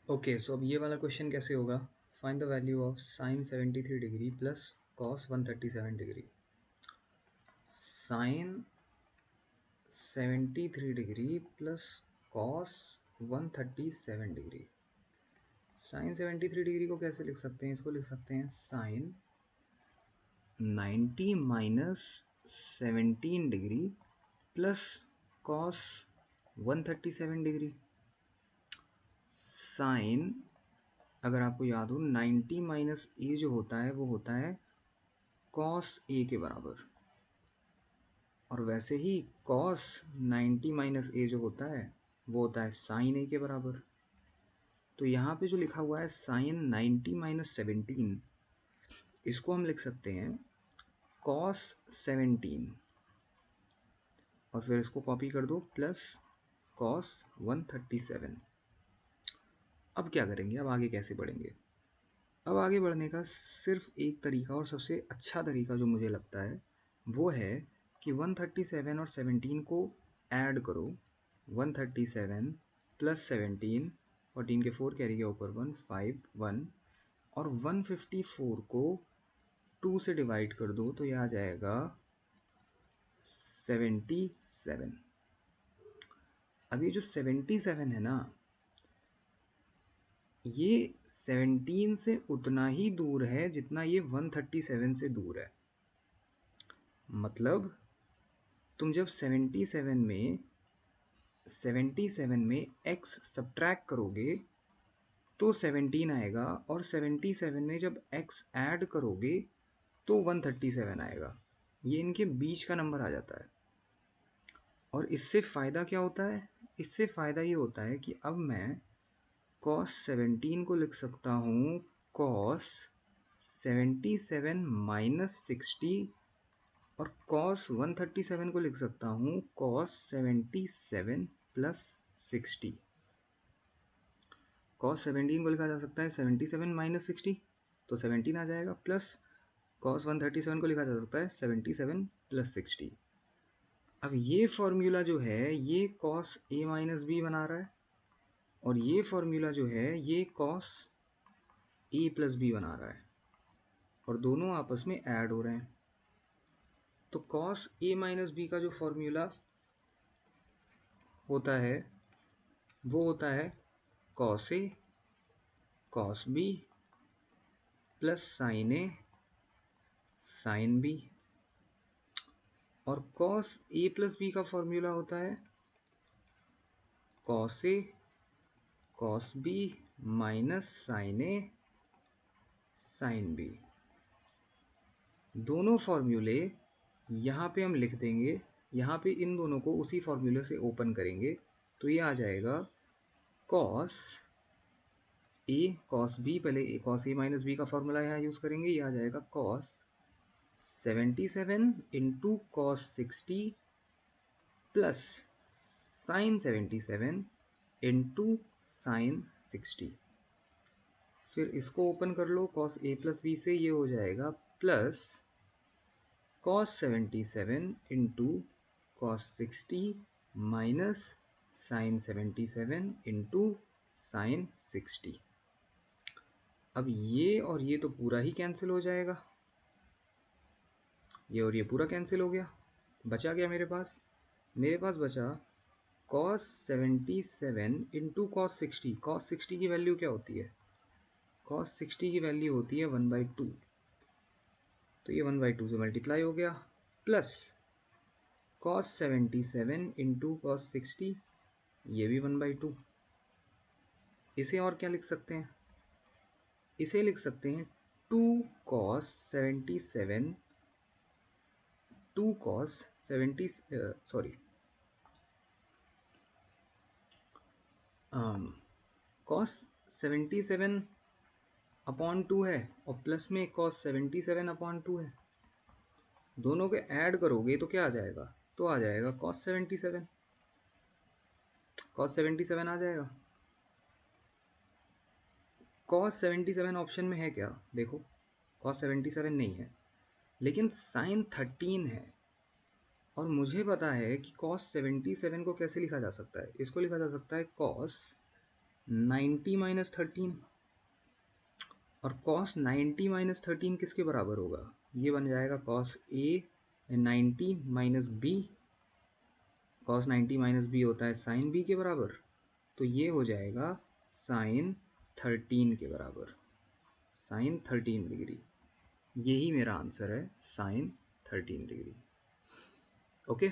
Okay, सो अब ये वाला क्वेश्चन कैसे होगा? Find the value of sine 73 degree plus cos 137 degree. Sine 73 degree plus cos 137 degree. Sine 73 degree को कैसे लिख सकते हैं? इसको लिख सकते हैं sine 90 minus 17 degree plus cos 137 degree. Sine, अगर आपको याद हो, 90 माइनस ए जो होता है वो होता है कॉस ए के बराबर, और वैसे ही कॉस 90 माइनस ए जो होता है वो होता है साइन ए के बराबर। तो यहाँ पे जो लिखा हुआ है साइन 90 माइनस 17, इसको हम लिख सकते हैं कॉस 17, और फिर इसको कॉपी कर दो प्लस कॉस 137। अब क्या करेंगे? अब आगे कैसे बढ़ेंगे? अब आगे बढ़ने का सिर्फ एक तरीका, और सबसे अच्छा तरीका जो मुझे लगता है वो है कि 137 और 17 को ऐड करो। 137 प्लस 17, 14 के 4 कैरी के ऊपर 1, 5, 1, और 154 को 2 से डिवाइड कर दो तो यह आ जाएगा 77। अब ये जो 77 है ना, ये 17 से उतना ही दूर है जितना ये 137 से दूर है। मतलब तुम जब 77 में x सब्ट्रैक्ट करोगे तो 17 आएगा, और 77 में जब x ऐड करोगे तो 137 आएगा। ये इनके बीच का नंबर आ जाता है। और इससे फ़ायदा क्या होता है? इससे फ़ायदा ये होता है कि अब मैं cos 17 को लिख सकता हूँ cos 77 माइनस 60, और cos 137 को लिख सकता हूँ cos 77 प्लस 60। cos 17 को लिखा जा सकता है 77 माइनस 60, तो 17 आ जाएगा, प्लस cos 137 को लिखा जा सकता है 77 प्लस 60। अब ये फॉर्मूला जो है ये cos a माइनस बी बना रहा है, और ये फॉर्मूला जो है ये cos a प्लस बी बना रहा है, और दोनों आपस में ऐड हो रहे हैं। तो cos a माइनस बी का जो फॉर्मूला होता है वो होता है cos a cos b plus sin a sin b, और cos a प्लस b का फॉर्मूला होता है cos a cos b minus sin a sin b। दोनों फॉर्मूले यहाँ पे हम लिख देंगे, यहाँ पे इन दोनों को उसी फॉर्मूले से ओपन करेंगे तो ये आ जाएगा cos a cos b, पहले cos a माइनस बी का फॉर्मूला यहाँ यूज़ करेंगे, ये आ जाएगा cos 77 into cos 60 plus sin 77 into sin 60। फिर इसको ओपन कर लो cos a प्लस बी से, ये हो जाएगा plus cos 77 into cos 60 minus sin 77 into sin 60। अब ये और ये तो पूरा ही कैंसिल हो जाएगा, ये और ये पूरा कैंसिल हो गया। बचा क्या मेरे पास? मेरे पास बचा cos 77 इंटू cos 60। cos 60 की वैल्यू क्या होती है? cos 60 की वैल्यू होती है 1/2, तो ये 1/2 से मल्टीप्लाई हो गया, प्लस cos 77 इंटू cos 60, ये भी 1/2। इसे और क्या लिख सकते हैं? इसे लिख सकते हैं 2 cos 77, 2 cos 70 sorry cos 77 upon 2 है, और प्लस में cos 77 अपॉन 2 है। दोनों के ऐड करोगे तो क्या आ जाएगा? तो आ जाएगा cos 77, cos 77 आ जाएगा। cos 77 ऑप्शन में है क्या? देखो, cos 77 नहीं है, लेकिन sin 13 है, और मुझे पता है कि cos 77 को कैसे लिखा जा सकता है। इसको लिखा जा सकता है cos 90 माइनस 13, और कॉस 90 माइनस 13 किसके बराबर होगा? ये बन जाएगा cos A 90 minus B. Cos 90 minus B होता है साइन बी के बराबर, तो ये हो जाएगा साइन 13 के बराबर, साइन 13 डिग्री। यही मेरा आंसर है, साइन 13 डिग्री। ओके।